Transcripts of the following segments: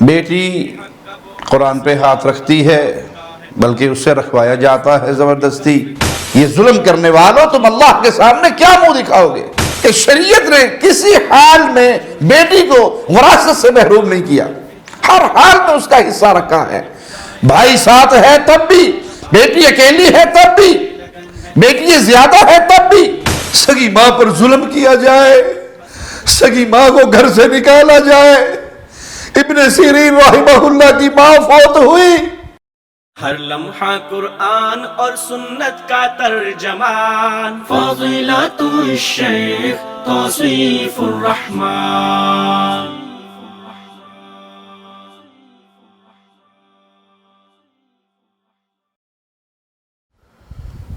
بیٹی قرآن پہ ہاتھ رکھتی ہے بلکہ اس سے رکھوایا جاتا ہے زبردستی۔ یہ ظلم کرنے والوں، تم اللہ کے سامنے کیا منہ دکھاؤ گے کہ شریعت نے کسی حال میں بیٹی کو وراثت سے محروم نہیں کیا، ہر حال میں اس کا حصہ رکھا ہے۔ بھائی ساتھ ہے تب بھی، بیٹی اکیلی ہے تب بھی، بیٹی زیادہ ہے تب بھی سگی ماں پر ظلم کیا جائے، سگی ماں کو گھر سے نکالا جائے۔ ابن سیرین رحمہ اللہ کی ماں فوت ہوئی، ہر لمحہ قرآن اور سنت کا ترجمان، فضیلت الشیخ توصیف الرحمن۔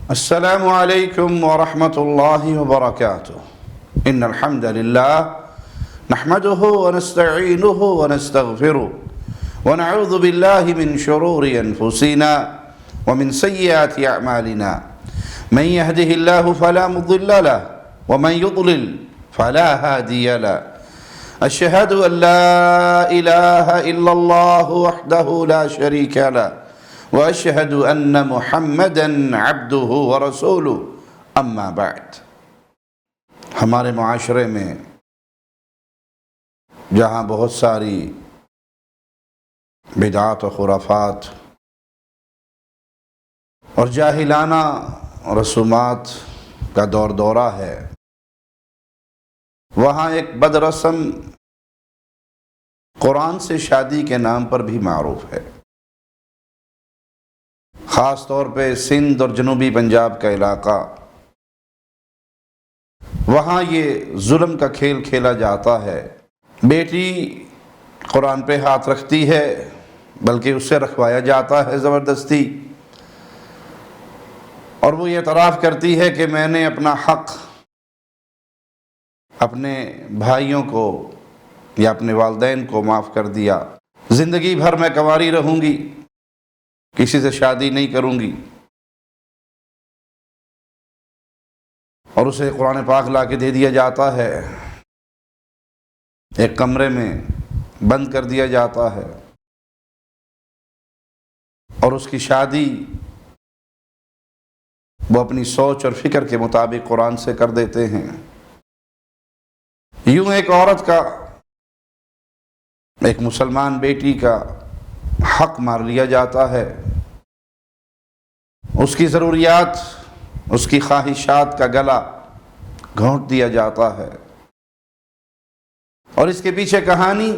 السلام علیکم ورحمۃ اللہ وبرکاتہ۔ ان الحمد للہ نحمده ونستعینه ونستغفره ونعوذ باللہ من شرور انفسنا ومن سیئات اعمالنا، من يهده اللہ فلا مضل له ومن يضلل فلا هادی له، اشہد ان لا الہ الا اللہ وحدہ لا شریک له واشہد ان محمدا عبدہ ورسولہ، اما بعد۔ ہمارے معاشرے میں جہاں بہت ساری بدعات و خرافات اور جاہلانہ رسومات کا دور دورہ ہے، وہاں ایک بد رسم قرآن سے شادی کے نام پر بھی معروف ہے۔ خاص طور پہ سندھ اور جنوبی پنجاب کا علاقہ، وہاں یہ ظلم کا کھیل کھیلا جاتا ہے۔ بیٹی قرآن پہ ہاتھ رکھتی ہے بلکہ اس سے رکھوایا جاتا ہے زبردستی، اور وہ یہ اعتراف کرتی ہے کہ میں نے اپنا حق اپنے بھائیوں کو یا اپنے والدین کو معاف کر دیا، زندگی بھر میں کنواری رہوں گی، کسی سے شادی نہیں کروں گی، اور اسے قرآن پاک لا کے دے دیا جاتا ہے، ایک کمرے میں بند کر دیا جاتا ہے، اور اس کی شادی وہ اپنی سوچ اور فکر کے مطابق قرآن سے کر دیتے ہیں۔ یوں ایک عورت کا، ایک مسلمان بیٹی کا حق مار لیا جاتا ہے، اس کی ضروریات، اس کی خواہشات کا گلا گھونٹ دیا جاتا ہے، اور اس کے پیچھے کہانی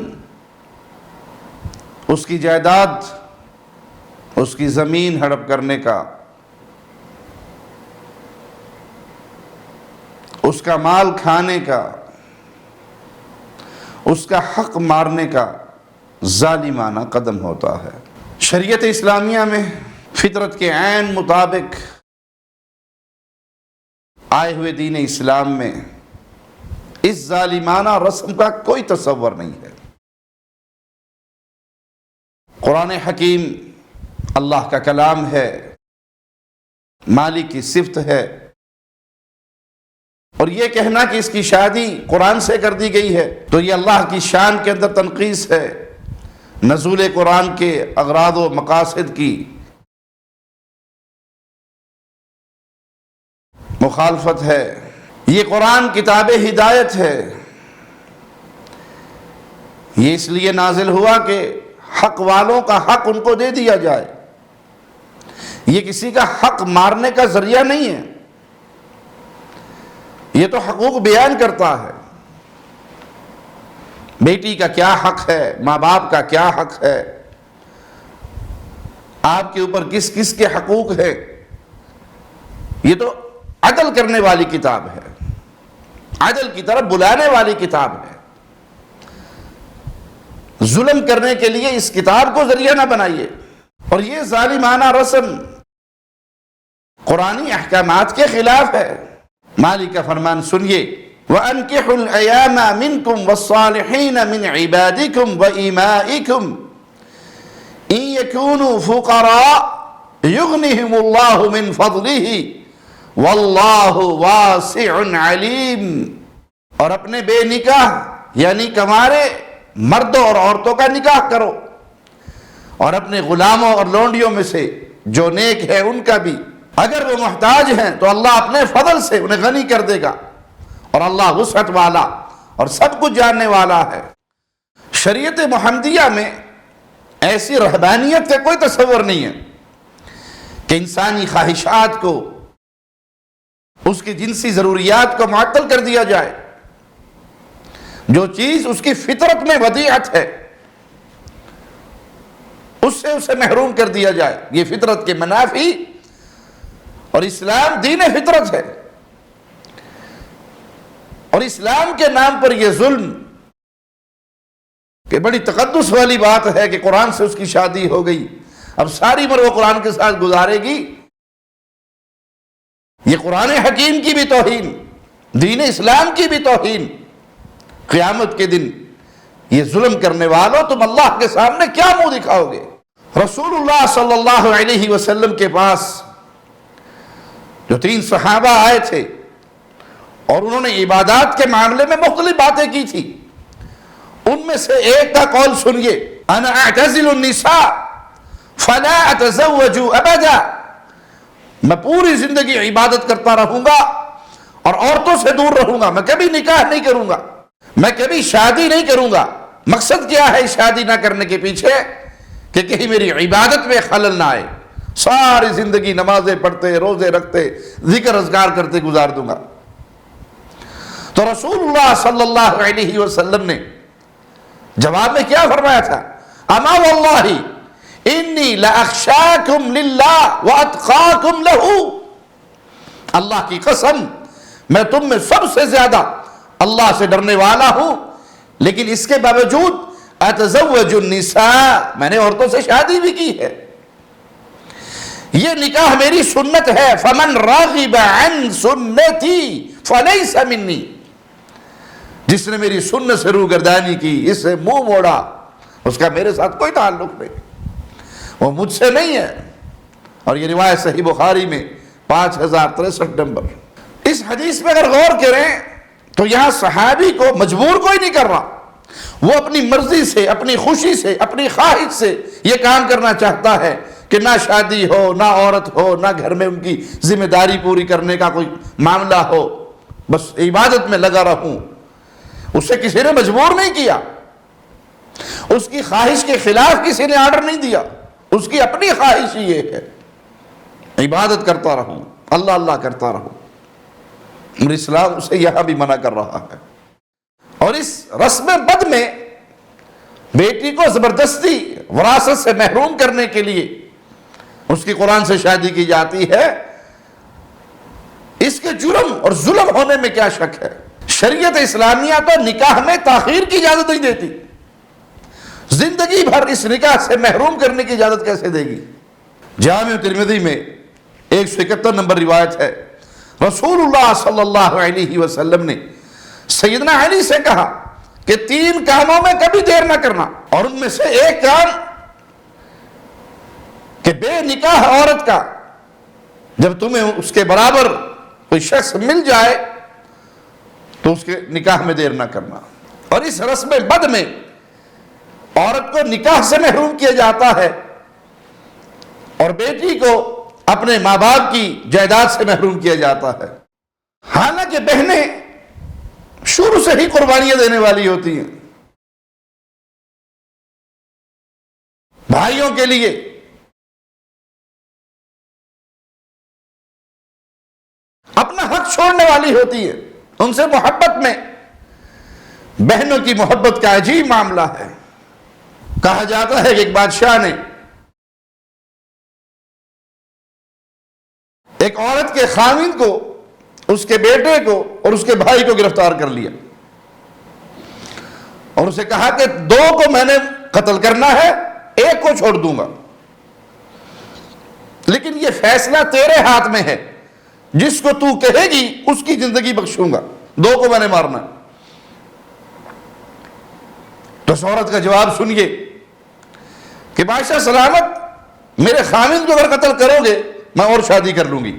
اس کی جائیداد، اس کی زمین ہڑپ کرنے کا، اس کا مال کھانے کا، اس کا حق مارنے کا ظالمانہ قدم ہوتا ہے۔ شریعت اسلامیہ میں فطرت کے عین مطابق آئے ہوئے دین اسلام میں اس ظالمانہ رسم کا کوئی تصور نہیں ہے۔ قرآن حکیم اللہ کا کلام ہے، مالک کی صفت ہے، اور یہ کہنا کہ اس کی شادی قرآن سے کر دی گئی ہے تو یہ اللہ کی شان کے اندر تنقیص ہے، نزول قرآن کے اغراض و مقاصد کی مخالفت ہے۔ یہ قرآن کتاب ہدایت ہے، یہ اس لیے نازل ہوا کہ حق والوں کا حق ان کو دے دیا جائے، یہ کسی کا حق مارنے کا ذریعہ نہیں ہے، یہ تو حقوق بیان کرتا ہے۔ بیٹی کا کیا حق ہے، ماں باپ کا کیا حق ہے، آپ کے اوپر کس کس کے حقوق ہیں، یہ تو عدل کرنے والی کتاب ہے، عدل کی طرف بلانے والی کتاب ہے۔ ظلم کرنے کے لیے اس کتاب کو ذریعہ نہ بنائیے، اور یہ ظالمانہ رسم قرآنی احکامات کے خلاف ہے۔ مالک کا فرمان سنیے، وَأَنْكِحُوا الْأَيَامَ مِنْكُمْ وَالصَّالِحِينَ مِنْ عِبَادِكُمْ وَإِمَائِكُمْ إِنْ يَكُونُوا فُقَرَاءَ يُغْنِهِمُ اللَّهُ مِنْ فَضْلِهِ وَاللَّهُ وَاسِعٌ عَلِيمٌ، اور اپنے بے نکاح یعنی کنوارے مردوں اور عورتوں کا نکاح کرو، اور اپنے غلاموں اور لونڈیوں میں سے جو نیک ہے ان کا بھی، اگر وہ محتاج ہیں تو اللہ اپنے فضل سے انہیں غنی کر دے گا، اور اللہ وسعت والا اور سب کچھ جاننے والا ہے۔ شریعت محمدیہ میں ایسی رہبانیت کا کوئی تصور نہیں ہے کہ انسانی خواہشات کو، اس کی جنسی ضروریات کو معطل کر دیا جائے۔ جو چیز اس کی فطرت میں ودیعت ہے اس سے اسے محروم کر دیا جائے، یہ فطرت کے منافی، اور اسلام دین فطرت ہے، اور اسلام کے نام پر یہ ظلم کہ بڑی تقدس والی بات ہے کہ قرآن سے اس کی شادی ہو گئی، اب ساری عمر وہ قرآن کے ساتھ گزارے گی، یہ قرآن حکیم کی بھی توہین، دین اسلام کی بھی توہین۔ قیامت کے دن یہ ظلم کرنے والوں تم اللہ کے سامنے کیا منہ دکھاؤ گے؟ رسول اللہ صلی اللہ علیہ وسلم کے پاس جو 3 صحابہ آئے تھے اور انہوں نے عبادات کے معاملے میں مختلف باتیں کی تھی، ان میں سے ایک کا قول سنیے، انا اعتزل النساء فلا اتزوج ابدا، میں پوری زندگی عبادت کرتا رہوں گا اور عورتوں سے دور رہوں گا، میں کبھی نکاح نہیں کروں گا، میں کبھی شادی نہیں کروں گا۔ مقصد کیا ہے شادی نہ کرنے کے پیچھے؟ کہ کہیں میری عبادت میں خلل نہ آئے، ساری زندگی نمازیں پڑھتے، روزے رکھتے، ذکر اذکار کرتے گزار دوں گا۔ تو رسول اللہ صلی اللہ علیہ وسلم نے جواب میں کیا فرمایا تھا؟ اما واللہ انی لاخشاکم للہ واتقاکم لہ، اللہ کی قسم میں تم میں سب سے زیادہ اللہ سے ڈرنے والا ہوں، لیکن اس کے باوجود اتزوج النساء، میں نے عورتوں سے شادی بھی کی ہے، یہ نکاح میری سنت ہے، فمن راغب عن سنتی فلیس منی، جس نے میری سنت سے روگردانی کی، اس سے منہ موڑا، اس کا میرے ساتھ کوئی تعلق نہیں، وہ مجھ سے نہیں ہے۔ اور یہ روایت صحیح بخاری میں 5063 نمبر۔ اس حدیث میں اگر غور کریں تو یہاں صحابی کو مجبور کوئی نہیں کر رہا، وہ اپنی مرضی سے، اپنی خوشی سے، اپنی خواہش سے یہ کام کرنا چاہتا ہے کہ نہ شادی ہو، نہ عورت ہو، نہ گھر میں ان کی ذمہ داری پوری کرنے کا کوئی معاملہ ہو، بس عبادت میں لگا رہوں۔ اسے کسی نے مجبور نہیں کیا، اس کی خواہش کے خلاف کسی نے آرڈر نہیں دیا، اس کی اپنی خواہش ہی یہ ہے عبادت کرتا رہوں، اللہ اللہ کرتا رہوں۔ اور اسلام اسے یہاں بھی منع کر رہا ہے۔ اور اس رسم بد میں بیٹی کو زبردستی وراثت سے محروم کرنے کے لیے اس کی قرآن سے شادی کی جاتی ہے، اس کے جرم اور ظلم ہونے میں کیا شک ہے؟ شریعت اسلامیہ تو نکاح میں تاخیر کی اجازت نہیں دیتی، زندگی بھر اس نکاح سے محروم کرنے کی اجازت کیسے دے گی؟ جامع ترمذی میں 171 نمبر روایت ہے، رسول اللہ صلی اللہ علیہ وسلم نے سیدنا علی سے کہا کہ 3 کاموں میں کبھی دیر نہ کرنا، اور ان میں سے ایک کام کہ بے نکاح عورت کا جب تمہیں اس کے برابر کوئی شخص مل جائے تو اس کے نکاح میں دیر نہ کرنا۔ اور اس رسم بد میں عورت کو نکاح سے محروم کیا جاتا ہے اور بیٹی کو اپنے ماں باپ کی جائیداد سے محروم کیا جاتا ہے، حالانکہ بہنیں شروع سے ہی قربانیاں دینے والی ہوتی ہیں، بھائیوں کے لیے اپنا حق چھوڑنے والی ہوتی ہے، ان سے محبت میں بہنوں کی محبت کا عجیب معاملہ ہے۔ کہا جاتا ہے کہ ایک بادشاہ نے ایک عورت کے خاوند کو، اس کے بیٹے کو اور اس کے بھائی کو گرفتار کر لیا اور اسے کہا کہ 2 کو میں نے قتل کرنا ہے، 1 کو چھوڑ دوں گا، لیکن یہ فیصلہ تیرے ہاتھ میں ہے، جس کو تو کہے گی اس کی زندگی بخشوں گا، 2 کو میں نے مارنا۔ تو اس عورت کا جواب سنیے کہ بادشاہ سلامت، میرے خاوند کو اگر قتل کرو گے میں اور شادی کر لوں گی،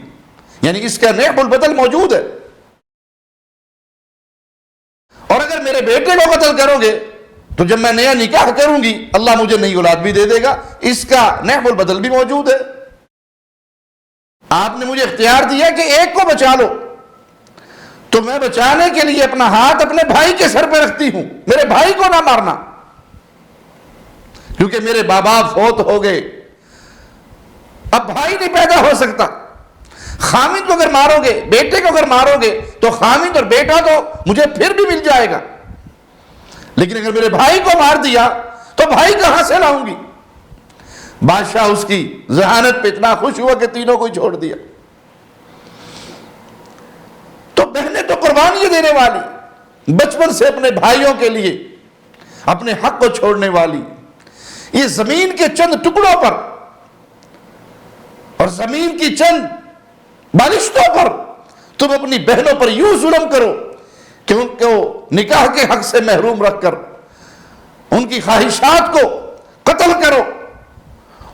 یعنی اس کا نیب البدل موجود ہے، اور اگر میرے بیٹے کو قتل کرو گے تو جب میں نیا نکاح کروں گی اللہ مجھے نئی اولاد بھی دے دے گا، اس کا نحو البدل بھی موجود ہے۔ آپ نے مجھے اختیار دیا کہ ایک کو بچا لو، تو میں بچانے کے لیے اپنا ہاتھ اپنے بھائی کے سر پہ رکھتی ہوں، میرے بھائی کو نہ مارنا، کیونکہ میرے بابا فوت ہو گئے، اب بھائی نہیں پیدا ہو سکتا۔ خامد کو اگر مارو گے، بیٹے کو اگر مارو گے تو خامد اور بیٹا تو مجھے پھر بھی مل جائے گا، لیکن اگر میرے بھائی کو مار دیا تو بھائی کہاں سے لاؤں گی؟ بادشاہ اس کی ذہانت پہ اتنا خوش ہوا کہ تینوں کو ہی چھوڑ دیا۔ تو بہنیں تو قربانی دینے والی، بچپن سے اپنے بھائیوں کے لیے اپنے حق کو چھوڑنے والی، یہ زمین کے چند ٹکڑوں پر اور زمین کی چند بالشتوں پر تم اپنی بہنوں پر یوں ظلم کرو کہ ان کو نکاح کے حق سے محروم رکھ کر ان کی خواہشات کو قتل کرو،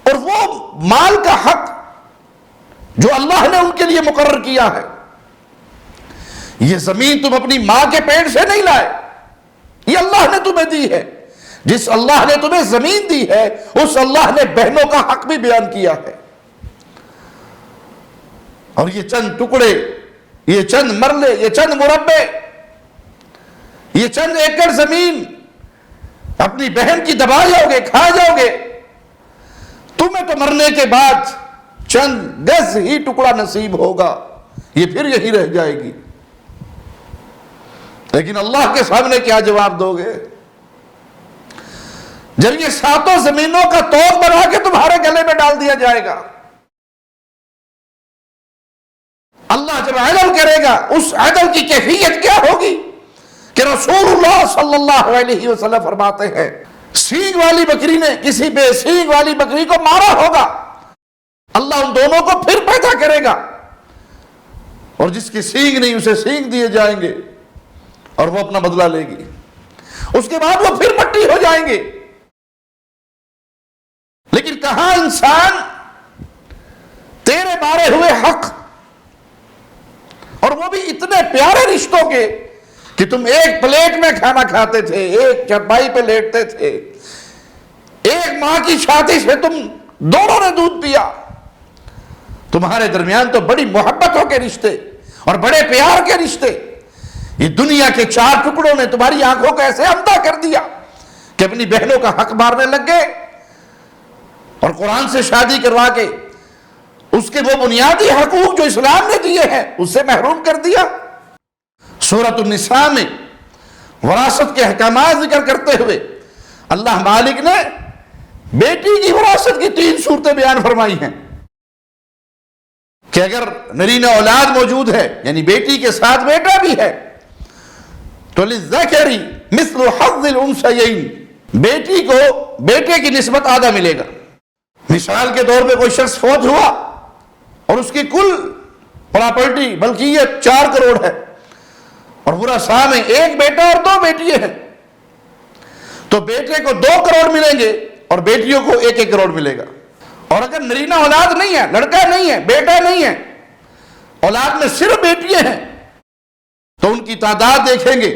اور وہ مال کا حق جو اللہ نے ان کے لیے مقرر کیا ہے، یہ زمین تم اپنی ماں کے پیٹ سے نہیں لائے، یہ اللہ نے تمہیں دی ہے۔ جس اللہ نے تمہیں زمین دی ہے اس اللہ نے بہنوں کا حق بھی بیان کیا ہے۔ اور یہ چند ٹکڑے، یہ چند مرلے، یہ چند مربع، یہ چند ایکڑ زمین اپنی بہن کی دبا جاؤ گے، کھا جاؤ گے، تمہیں تو مرنے کے بعد چند گز ہی ٹکڑا نصیب ہوگا، یہ پھر یہی رہ جائے گی۔ لیکن اللہ کے سامنے کیا جواب دو گے جب یہ ساتوں زمینوں کا توق بنا کے تمہارے گلے میں ڈال دیا جائے گا؟ اللہ جب عدل کرے گا اس عدل کی کیفیت کیا ہوگی کہ رسول اللہ صلی اللہ علیہ وسلم فرماتے ہیں سینگ والی بکری نے کسی بے سینگ والی بکری کو مارا ہوگا، اللہ ان دونوں کو پھر پیدا کرے گا، اور جس کی سینگ نہیں اسے سینگ دیے جائیں گے اور وہ اپنا بدلہ لے گی، اس کے بعد وہ پھر مٹی ہو جائیں گے۔ لیکن کہاں انسان تیرے مارے ہوئے حق، اور وہ بھی اتنے پیارے رشتوں کے کہ تم ایک پلیٹ میں کھانا کھاتے تھے، ایک چرپائی پہ لیٹتے تھے، ایک ماں کی چھاتی سے تم دونوں نے دودھ پیا، تمہارے درمیان تو بڑی محبتوں کے رشتے اور بڑے پیار کے رشتے، یہ دنیا کے چار ٹکڑوں نے تمہاری آنکھوں کو ایسے اندھا کر دیا کہ اپنی بہنوں کا حق مارنے لگ گئے، اور قرآن سے شادی کروا کے اس کے وہ بنیادی حقوق جو اسلام نے دیے ہیں اس سے محروم کر دیا۔ سورۃ النساء میں وراثت کے احکامات ذکر کرتے ہوئے اللہ مالک نے بیٹی کی وراثت کی 3 صورتیں بیان فرمائی ہیں کہ اگر نرینہ اولاد موجود ہے یعنی بیٹی کے ساتھ بیٹا بھی ہے تو للذکر مثل حظ الانثیین، بیٹی کو بیٹے کی نسبت آدھا ملے گا۔ مثال کے طور پہ کوئی شخص فوت ہوا اور اس کی کل پراپرٹی ملکیت 4 کروڑ ہے اور ورثاء میں ایک بیٹا اور 2 بیٹیاں ہیں، تو بیٹے کو 2 کروڑ ملیں گے اور بیٹیوں کو 1-1 کروڑ ملے گا۔ اور اگر نرینہ اولاد نہیں ہے، لڑکا نہیں ہے، بیٹا نہیں ہے، اولاد میں صرف بیٹیاں ہیں، تو ان کی تعداد دیکھیں گے،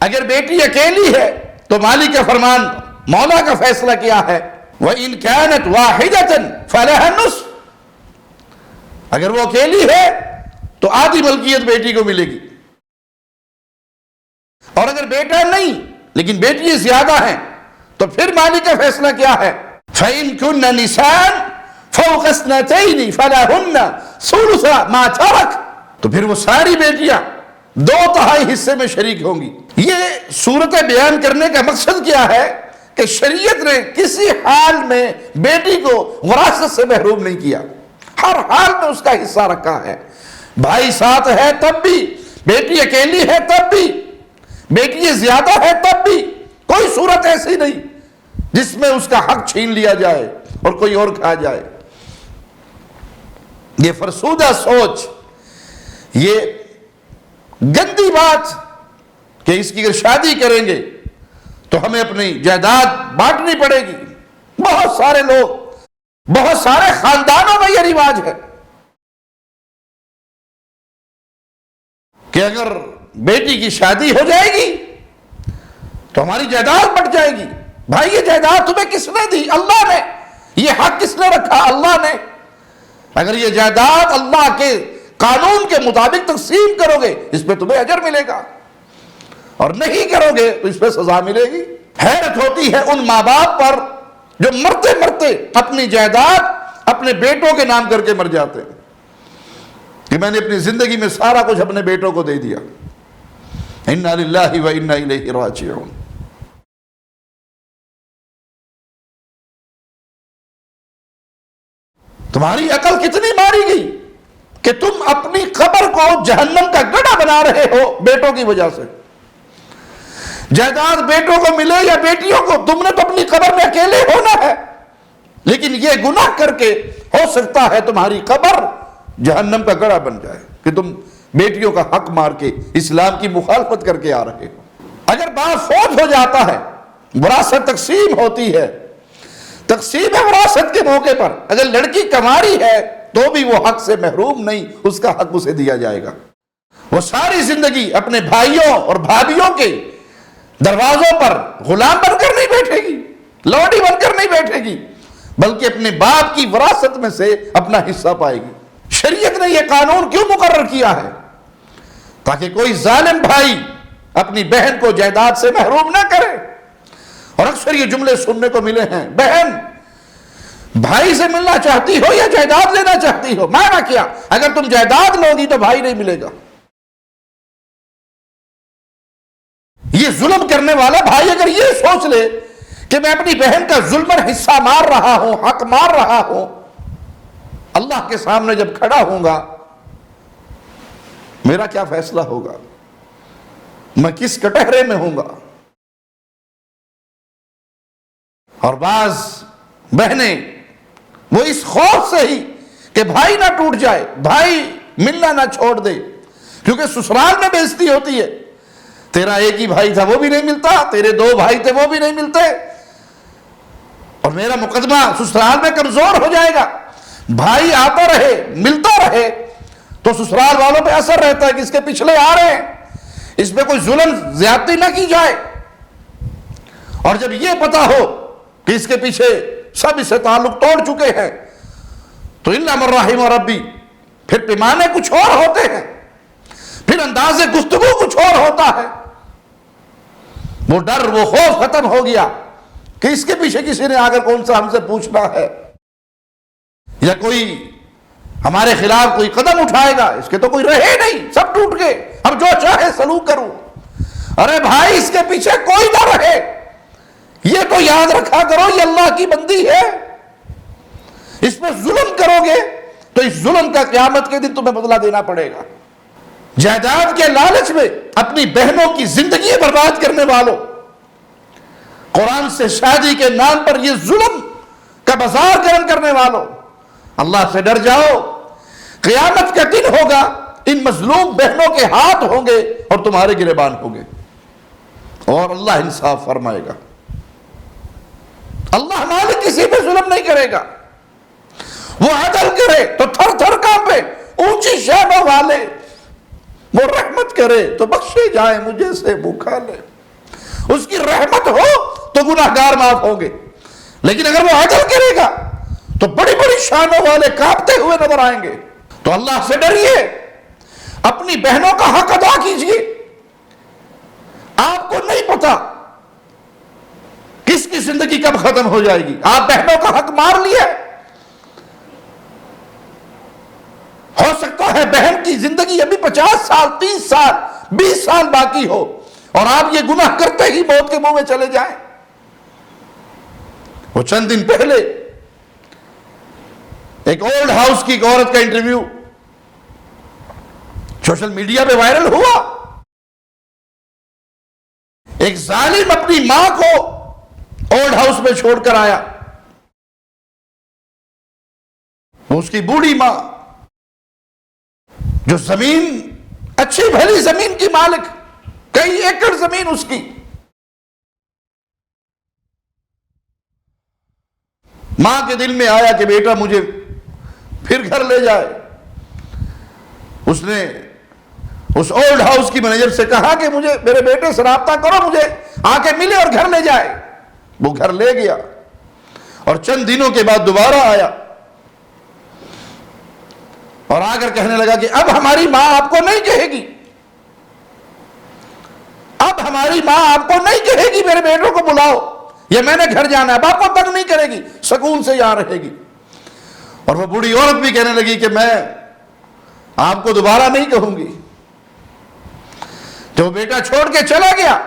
اگر بیٹی اکیلی ہے تو مالک کا فرمان، مولا کا فیصلہ کیا ہے وَإِنْ كَانَتْ وَاحِدَةً فَلَهَا النُّصْفُ، اگر وہ اکیلی ہے تو آدھی ملکیت بیٹی کو ملے گی، اور اگر بیٹا نہیں لیکن بیٹی زیادہ ہیں تو پھر مالک کا فیصلہ کیا ہے فَإِنْ كُنَّ نِسَاءً فَوْقَ اثْنَتَيْنِ فَلَهُنَّ ثُلُثَ مَا تَرَكَ، تو پھر وہ ساری بیٹیاں 2/3 حصے میں شریک ہوں گی۔ یہ صورت بیان کرنے کا مقصد کیا ہے کہ شریعت نے کسی حال میں بیٹی کو وراثت سے محروم نہیں کیا، ہر حال میں اس کا حصہ رکھا ہے، بھائی ساتھ ہے تب بھی، بیٹی اکیلی ہے تب بھی، بیٹی زیادہ ہے تب بھی، کوئی صورت ایسی نہیں جس میں اس کا حق چھین لیا جائے اور کوئی اور کھا جائے۔ یہ فرسودہ سوچ، یہ گندی بات کہ اس کی اگر شادی کریں گے تو ہمیں اپنی جائیداد بانٹنی پڑے گی، بہت سارے لوگ، بہت سارے خاندانوں میں یہ رواج ہے کہ اگر بیٹی کی شادی ہو جائے گی تو ہماری جائیداد بٹ جائے گی. بھائی یہ جائیداد تمہیں کس نے دی؟ اللہ نے. یہ حق کس نے رکھا؟ اللہ نے. اگر یہ جائیداد اللہ کے قانون کے مطابق تقسیم کرو گے اس پہ تمہیں اجر ملے گا، اور نہیں کرو گے تو اس پہ سزا ملے گی. حیرت ہوتی ہے ان ماں باپ پر جو مرتے مرتے اپنی جائیداد اپنے بیٹوں کے نام کر کے مر جاتے ہیں کہ میں نے اپنی زندگی میں سارا کچھ اپنے بیٹوں کو دے دیا. انا للہ و انا الیہ راجعون. تمہاری عقل کتنی ماری گئی کہ تم اپنی قبر کو جہنم کا گڑھا بنا رہے ہو بیٹوں کی وجہ سے. جائیداد بیٹوں کو ملے یا بیٹیوں کو، تم نے تو اپنی قبر میں اکیلے ہونا ہے. لیکن یہ گناہ کر کے ہو سکتا ہے تمہاری قبر جہنم کا گڑھا بن جائے کہ تم بیٹیوں کا حق مار کے اسلام کی مخالفت کر کے آ رہے ہو. اگر باپ فوت ہو جاتا ہے، وراثت تقسیم ہوتی ہے، تقسیم وراثت کے موقع پر اگر لڑکی کماری ہے تو بھی وہ حق سے محروم نہیں، اس کا حق اسے دیا جائے گا. وہ ساری زندگی اپنے بھائیوں اور بھابھیوں کے دروازوں پر غلام بن کر نہیں بیٹھے گی، لوڈی بن کر نہیں بیٹھے گی، بلکہ اپنے باپ کی وراثت میں سے اپنا حصہ پائے گی. شریعت نے یہ قانون کیوں مقرر کیا ہے؟ تاکہ کوئی ظالم بھائی اپنی بہن کو جائیداد سے محروم نہ کرے. اور اکثر یہ جملے سننے کو ملے ہیں، بہن بھائی سے ملنا چاہتی ہو یا جائیداد لینا چاہتی ہو؟ مانا کیا؟ اگر تم جائیداد لوگی تو بھائی نہیں ملے گا. یہ ظلم کرنے والا بھائی اگر یہ سوچ لے کہ میں اپنی بہن کا ظلمن حصہ مار رہا ہوں، حق مار رہا ہوں، اللہ کے سامنے جب کھڑا ہوں گا میرا کیا فیصلہ ہوگا؟ میں کس کٹہرے میں ہوں گا؟ اور بعض بہنیں وہ اس خوف سے ہی کہ بھائی نہ ٹوٹ جائے، بھائی ملنا نہ چھوڑ دے، کیونکہ سسرال میں بے عزتی ہوتی ہے. تیرا ایک ہی بھائی تھا وہ بھی نہیں ملتا، تیرے 2 بھائی تھے وہ بھی نہیں ملتے، اور میرا مقدمہ سسرال میں کمزور ہو جائے گا. بھائی آتا رہے ملتا رہے تو سسرال والوں پہ اثر رہتا ہے کہ اس کے پچھلے آ رہے ہیں، اس پہ کوئی ظلم زیادتی نہ کی جائے. اور جب یہ پتا ہو کہ اس کے پیچھے سب اس سے تعلق توڑ چکے ہیں تو الا من رحم ربی، پھر پیمانے کچھ اور ہوتے ہیں، پھر انداز گفتگو کچھ اور ہوتا ہے. وہ ڈر وہ خوف ختم ہو گیا کہ اس کے پیچھے کسی نے آ کر کون سا ہم سے پوچھنا ہے یا کوئی ہمارے خلاف کوئی قدم اٹھائے گا، اس کے تو کوئی رہے نہیں، سب ٹوٹ گئے، اب جو چاہے سلوک کروں. ارے بھائی اس کے پیچھے کوئی نہ رہے، یہ تو یاد رکھا کرو یہ اللہ کی بندی ہے. اس پہ ظلم کرو گے تو اس ظلم کا قیامت کے دن تمہیں بدلہ دینا پڑے گا. جائیداد کے لالچ میں اپنی بہنوں کی زندگی برباد کرنے والوں، قرآن سے شادی کے نام پر یہ ظلم کا بازار گرم کرنے والوں، اللہ سے ڈر جاؤ. قیامت کا دن ہوگا، ان مظلوم بہنوں کے ہاتھ ہوں گے اور تمہارے گریبان ہوں گے، اور اللہ انصاف فرمائے گا. اللہ مالک کسی پہ ظلم نہیں کرے گا. وہ عدل کرے تو تھر تھر کانپے، اونچی شانوں والے. وہ رحمت کرے تو بخشے جائیں مجھے سے بھوکا لے. اس کی رحمت ہو تو گناہگار معاف ہوں گے، لیکن اگر وہ عدل کرے گا تو بڑی بڑی شانوں والے کانپتے ہوئے نظر آئیں گے. تو اللہ سے ڈریے، اپنی بہنوں کا حق ادا کیجیے. آپ کو نہیں پتا کس کی زندگی کب ختم ہو جائے گی. آپ بہنوں کا حق مار لیے، ہو سکتا ہے بہن کی زندگی ابھی 50 سال 30 سال 20 سال باقی ہو اور آپ یہ گناہ کرتے ہی موت کے منہ میں چلے جائیں. وہ چند دن پہلے ایک اولڈ ہاؤس کی ایک عورت کا انٹرویو سوشل میڈیا پہ وائرل ہوا. ایک ظالم اپنی ماں کو اولڈ ہاؤس میں چھوڑ کر آیا. وہ اس کی بوڑھی ماں جو زمین اچھی بھلی زمین کی مالک، کئی ایکڑ زمین اس کی، ماں کے دل میں آیا کہ بیٹا مجھے پھر گھر لے جائے. اس نے اس اولڈ ہاؤس کی مینیجر سے کہا کہ مجھے میرے بیٹے سے رابطہ کرو، مجھے آ کے ملے اور گھر لے جائے۔ وہ گھر لے گیا اور چند دنوں کے بعد دوبارہ آیا اور آ کر کہنے لگا کہ اب ہماری ماں آپ کو نہیں کہے گی، اب ہماری ماں آپ کو نہیں کہے گی میرے بیٹوں کو بلاؤ، یہ میں نے گھر جانا ہے، اب آپ کو تنگ نہیں کرے گی، سکون سے یہاں رہے گی۔ اور وہ بوڑھی عورت بھی کہنے لگی کہ میں آپ کو دوبارہ نہیں کہوں گی۔ جو بیٹا چھوڑ کے چلا گیا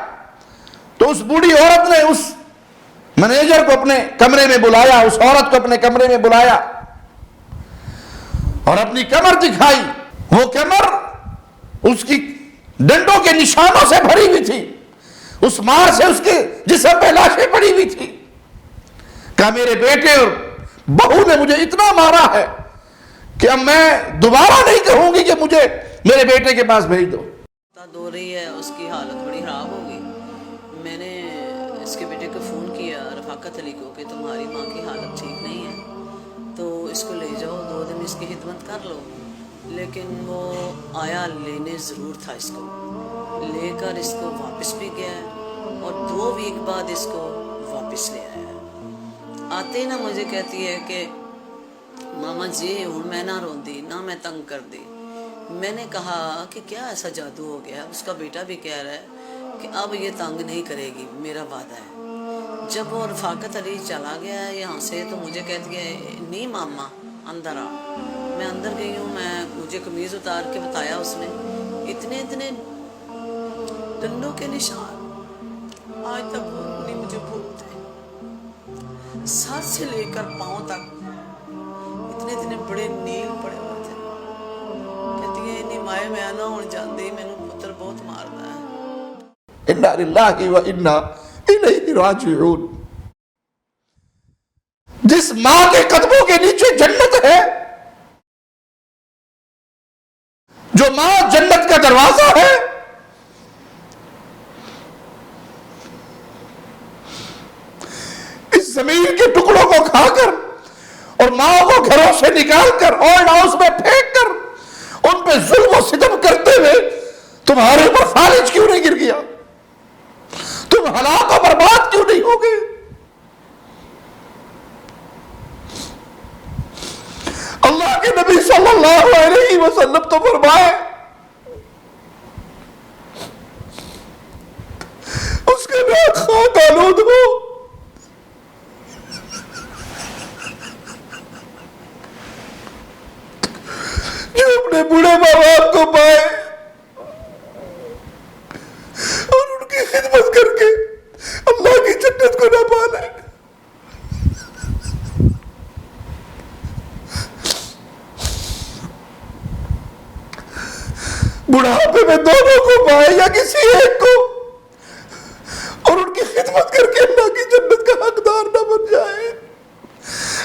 تو اس بوڑھی عورت نے اس مینیجر کو اپنے کمرے میں بلایا، اس عورت کو اپنے کمرے میں بلایا اور اپنی کمر دکھائی۔ وہ کمر اس کی ڈنڈوں کے نشانوں سے بھری ہوئی تھی، اس مار سے اس کے جسم پہ لاشیں پڑی ہوئی تھی۔ کہا میرے بیٹے اور بہو نے مجھے اتنا مارا ہے کہ اب میں دوبارہ نہیں کہوں گی کہ مجھے میرے بیٹے کے پاس بھیج دو۔ دو رہی ہے، اس کی حالت بڑی خراب ہو گئی۔ میں نے اس کے بیٹے کو فون کیا رفاقت علی کو کہ تمہاری ماں کی حالت ٹھیک نہیں ہے تو اس کو لے جاؤ، 2 دن اس کی خدمت کر لو۔ لیکن وہ آیا، لینے ضرور تھا، اس کو لے کر اس کو واپس بھی گیا اور 2 ویک بعد اس کو واپس لے آیا۔ آتے نا مجھے کہتی ہے کہ ماما جی ہوں میں نہ روندی نہ میں تنگ کر دی۔ میں نے کہا کہ کیا ایسا جادو ہو گیا؟ اس کا بیٹا بھی کہہ رہا ہے کہ اب یہ تنگ نہیں کرے گی، میرا وعدہ ہے۔ جب وہ رفاقت علی چلا گیا ہے یہاں سے تو مجھے کہتی ہے نہیں ماما اندر آ۔ میں اندر گئی ہوں، مجھے قمیض اتار کے بتایا اس نے، اتنے اتنے ڈنڈوں کے نشان آج تک وہ نہیں مجھے بھولتے، سر سے لے کر پاؤں تک اتنے اتنے بڑے نیل پڑے ہوئے تھے۔ کہتی ہے نہیں مائے میں نہ ہون جاندی، مینوں پتر بہت ماردا ہے۔ انا للہ و انا الیہ راجعون۔ جس ماں کے قدموں کے نیچے جنت ہے، جو ماں جنت کا دروازہ ہے، اس زمین کے ٹکڑوں کو کھا کر اور ماں کو گھروں سے نکال کر اولڈ ہاؤس میں پھینک کر ان پہ ظلم و ستم کرتے ہوئے تمہارے اوپر فالج کیوں نہیں گر گیا؟ تم ہلاک و برباد کیوں نہیں ہو گئے؟ اللہ کے نبی صلی اللہ علیہ وسلم تو فرمائے اس کے بعد خاک آلود ہو، جو اپنے بوڑھے ماں باپ کو پائے اور ان کی خدمت کر کے اللہ کی جنت کو نہ پالے۔ بڑھاپے میں دونوں کو پائے یا کسی ایک کو اور ان کی خدمت کر کے اللہ کی جنت کا حقدار نہ بن جائے۔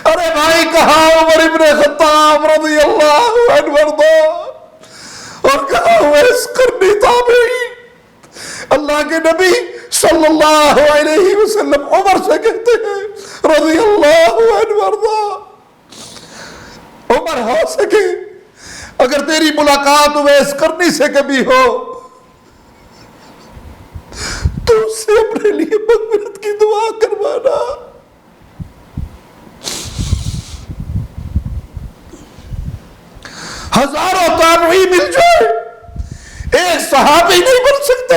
ارے بھائی کہاں عمر ابن خطاب رضی اللہ عنہ وارضا اور کہاں اویس قرنی تابعی۔ اللہ کے نبی صلی اللہ علیہ وسلم عمر سے کہتے ہیں رضی اللہ عنہ وارضا، عمر ہو سکے اگر تیری ملاقات اویس قرنی سے کبھی ہو تو اس سے اپنے لیے مغفرت کی دعا کروانا۔ ہزاروں تابعی مل جائے ایک صحابی نہیں بن سکتا،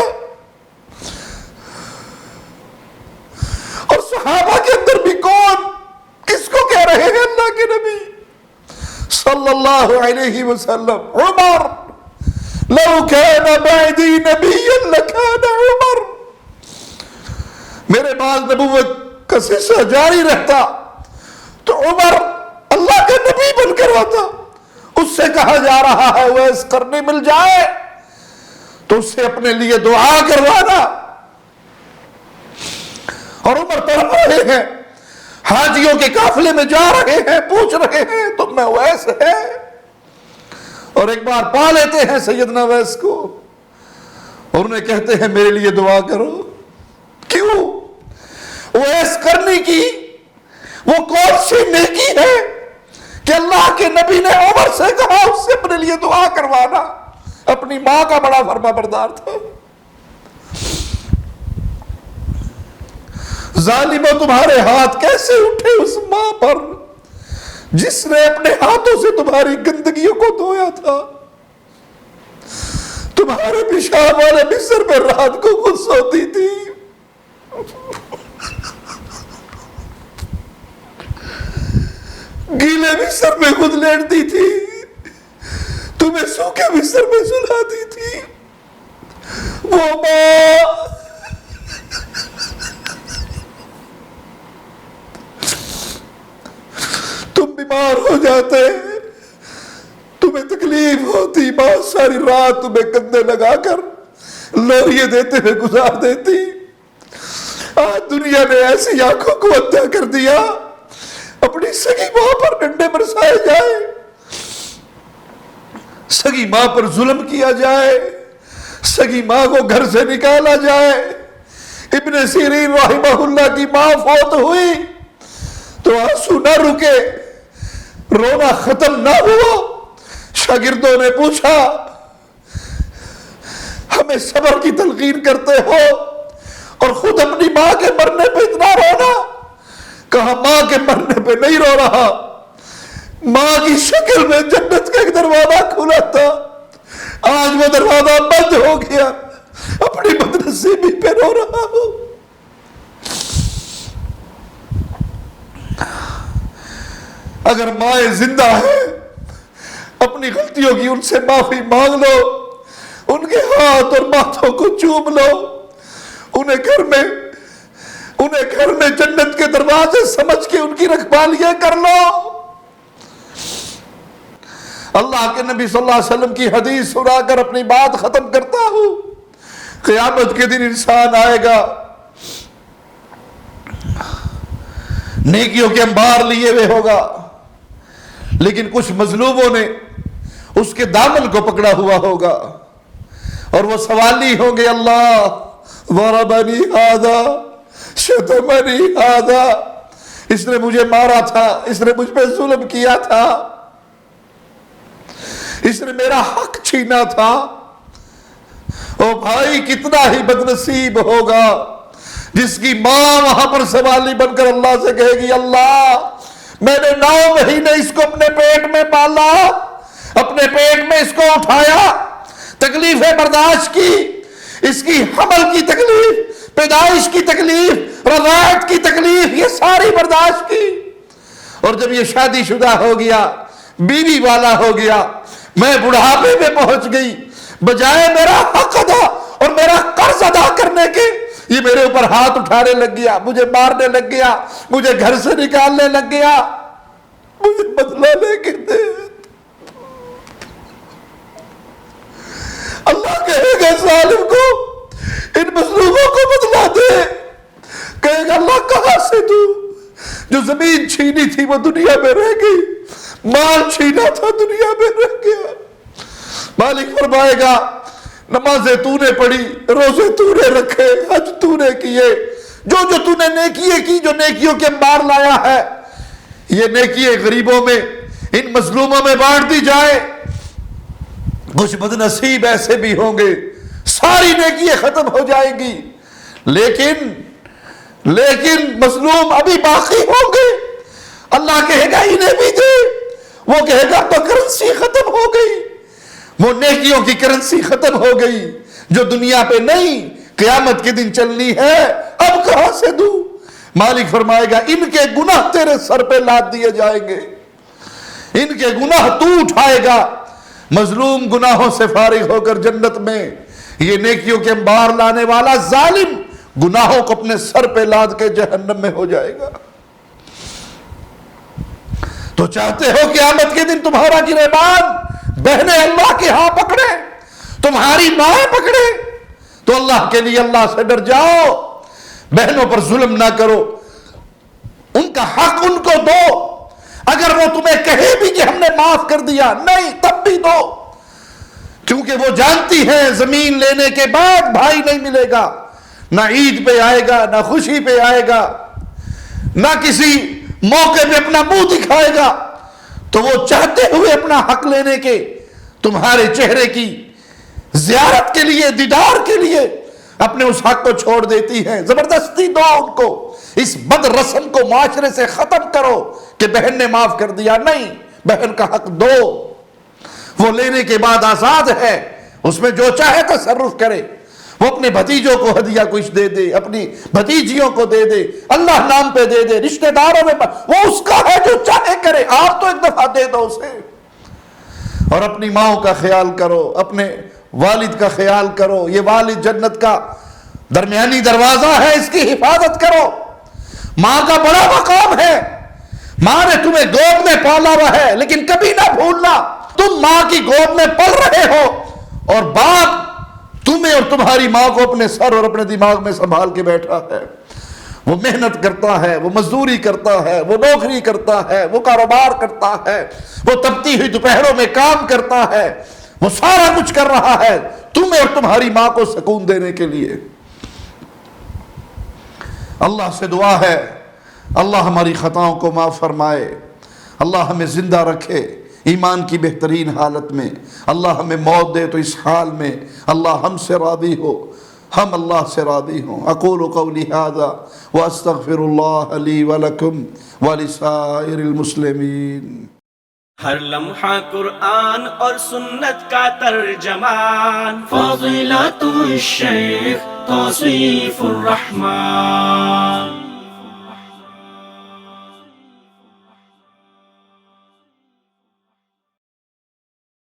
اور صحابہ کے اندر بھی کون کس کو کہہ رہے ہیں اللہ کے نبی صلی اللہ علیہ وسلم؟ عمر، لو كان بعدی نبیا لکان عمر، میرے بعد نبوت کا سلسلہ جاری رہتا تو عمر اللہ کا نبی بن کر ہوتا۔ اس سے کہا جا رہا ہے اویس قرنی مل جائے تو اس سے اپنے لیے دعا کروانا۔ اور عمر تڑپ رہے ہیں، حاجیوں کے قافلے میں جا رہے ہیں، پوچھ رہے ہیں تم میں اویس ہے، اور ایک بار پا لیتے ہیں سیدنا اویس کو اور انہیں کہتے ہیں میرے لیے دعا کرو۔ کیوں؟ اویس قرنی کی وہ کون سی نیکی ہے کہ اللہ کے نبی نے عمر سے کہا اس سے اپنے لیے دعا کروانا؟ اپنی ماں کا بڑا فرما بردار تھا۔ ظالموں تمہارے ہاتھ کیسے اٹھے اس ماں پر جس نے اپنے ہاتھوں سے تمہاری گندگیوں کو دھویا تھا، تمہارے پیشاب والے بستر پر رات کو خود سوتی تھی، گیلے بستر میں خود لیٹتی تھی، تمہیں سوکھے بستر میں سلاتی تھی، وہ ماں تم بیمار ہو جاتے، تمہیں تکلیف ہوتی، بہت ساری رات تمہیں کندھے لگا کر لوریے دیتے ہوئے گزار دیتی۔ آج دنیا نے ایسی آنکھوں کو اندھا کر دیا، اپنی سگی ماں پر ڈنڈے برسائے جائے، سگی ماں پر ظلم کیا جائے، سگی ماں کو گھر سے نکالا جائے۔ ابن سیرین رحمہ اللہ کی ماں فوت ہوئی تو آنسو نہ رکے، رونا ختم نہ ہوا۔ شاگردوں نے پوچھا ہمیں صبر کی تلقین کرتے ہو اور خود اپنی ماں کے مرنے پہ اتنا رونا؟ کہا ماں کے مرنے پہ نہیں رو رہا، ماں کی شکل میں جنت کا ایک دروازہ کھلا تھا، آج وہ دروازہ بند ہو گیا، اپنی بدنصیبی پہ رو رہا ہوں۔ اگر مائیں زندہ ہے اپنی غلطیوں کی ان سے معافی مانگ لو، ان کے ہاتھ اور ماتھوں کو چوم لو، انہیں گھر میں جنت کے دروازے سمجھ کے ان کی رکھوالیاں کر لو۔ اللہ کے نبی صلی اللہ علیہ وسلم کی حدیث سنا کر اپنی بات ختم کرتا ہوں۔ قیامت کے دن انسان آئے گا نیکیوں کے انبار لیے ہوئے ہوگا، لیکن کچھ مظلوموں نے اس کے دامن کو پکڑا ہوا ہوگا اور وہ سوالی ہوں گے، اللہ ضربنی ھذا شتمنی ھذا، اس نے مجھے مارا تھا، اس نے مجھ پہ ظلم کیا تھا، اس نے میرا حق چھینا تھا۔ او بھائی کتنا ہی بدنصیب ہوگا جس کی ماں وہاں پر سوالی بن کر اللہ سے کہے گی، اللہ میں نے 9 مہینے اس کو اپنے پیٹ میں پالا، اپنے پیٹ میں اس کو اٹھایا، تکلیفیں برداشت کی، اس کی حمل کی تکلیف، پیدائش کی تکلیف، رضاعت کی تکلیف، یہ ساری برداشت کی، اور جب یہ شادی شدہ ہو گیا، بیوی والا ہو گیا، میں بڑھاپے میں پہنچ گئی، بجائے میرا حق ادا اور میرا قرض ادا کرنے کے یہ میرے اوپر ہاتھ اٹھانے لگ گیا، مجھے مارنے لگ گیا، مجھے گھر سے نکالنے لگ گیا، مجھے بدلہ لے کے دے۔ اللہ کہے گا ظالم کو، ان مظلوموں کو بدلہ دے۔ کہے گا اللہ کہاں سے تو؟ جو زمین چھینی تھی وہ دنیا میں رہ گئی، مال چھینا تھا دنیا میں رہ گیا۔ مالک فرمائے گا نمازیں تو نے پڑھی، روزے تو نے رکھے، حج تو نے کیے، جو تو نے نیکیے کی، جو نیکیوں کے انبار لایا ہے، یہ نیکیے غریبوں میں، ان مظلوموں میں بانٹ دی جائے۔ کچھ بدنصیب ایسے بھی ہوں گے ساری نیکیاں ختم ہو جائیں گی، لیکن مظلوم ابھی باقی ہوں گے۔ اللہ کہے گا انہیں بھی دے، وہ کہے گا تو کرنسی ختم ہو گئی، وہ نیکیوں کی کرنسی ختم ہو گئی جو دنیا پہ نہیں قیامت کے دن چلنی ہے، اب کہاں سے دوں؟ مالک فرمائے گا ان کے گناہ تیرے سر پہ لاد دیے جائیں گے، ان کے گناہ تو اٹھائے گا۔ مظلوم گناہوں سے فارغ ہو کر جنت میں، یہ نیکیوں کے انبار لانے والا ظالم گناہوں کو اپنے سر پہ لاد کے جہنم میں ہو جائے گا۔ تو چاہتے ہو قیامت کے دن تمہارا گریبان بہنیں اللہ کے ہاں پکڑے، تمہاری مائیں پکڑے، تو اللہ کے لیے اللہ سے ڈر جاؤ، بہنوں پر ظلم نہ کرو، ان کا حق ان کو دو۔ اگر وہ تمہیں کہے بھی کہ ہم نے معاف کر دیا، نہیں تب بھی دو، کیونکہ وہ جانتی ہے زمین لینے کے بعد بھائی نہیں ملے گا، نہ عید پہ آئے گا، نہ خوشی پہ آئے گا، نہ کسی موقع پہ اپنا منہ دکھائے گا، تو وہ چاہتے ہوئے اپنا حق لینے کے تمہارے چہرے کی زیارت کے لیے، دیدار کے لیے اپنے اس حق کو چھوڑ دیتی ہے۔ زبردستی دو ان کو، اس بد رسم کو معاشرے سے ختم کرو کہ بہن نے معاف کر دیا. نہیں، بہن کا حق دو. وہ لینے کے بعد آزاد ہے، اس میں جو چاہے تصرف کرے. وہ اپنے بھتیجوں کو ہدیہ کچھ دے دے، اپنی بھتیجیوں کو دے دے، اللہ نام پہ دے دے، رشتہ داروں میں وہ اس کا ہے، جو چاہے کرے. آپ تو ایک دفعہ دے دو اسے. اور اپنی ماں کا خیال کرو، اپنے والد کا خیال کرو. یہ والد جنت کا درمیانی دروازہ ہے، اس کی حفاظت کرو. ماں کا بڑا مقام ہے. ماں نے تمہیں گود میں پالا ہوا ہے، لیکن کبھی نہ بھولنا تم ماں کی گود میں پل رہے ہو، اور باپ تمہیں اور تمہاری ماں کو اپنے سر اور اپنے دماغ میں سنبھال کے بیٹھا ہے. وہ محنت کرتا ہے، وہ مزدوری کرتا ہے، وہ نوکری کرتا ہے، وہ کاروبار کرتا ہے، وہ تپتی ہوئی دوپہروں میں کام کرتا ہے، وہ سارا کچھ کر رہا ہے تمہیں اور تمہاری ماں کو سکون دینے کے لیے. اللہ سے دعا ہے اللہ ہماری خطاؤں کو معاف فرمائے، اللہ ہمیں زندہ رکھے ایمان کی بہترین حالت میں. اللہ ہمیں موت دے تو اس حال میں اللہ ہم سے راضی ہو، ہم اللہ سے راضی ہوں. اقول قولی ھذا واستغفر اللہ لی ولکم ولسائر المسلمین. ہر لمحہ قرآن اور سنت کا ترجمان، فضیلت الشیخ توصیف الرحمان.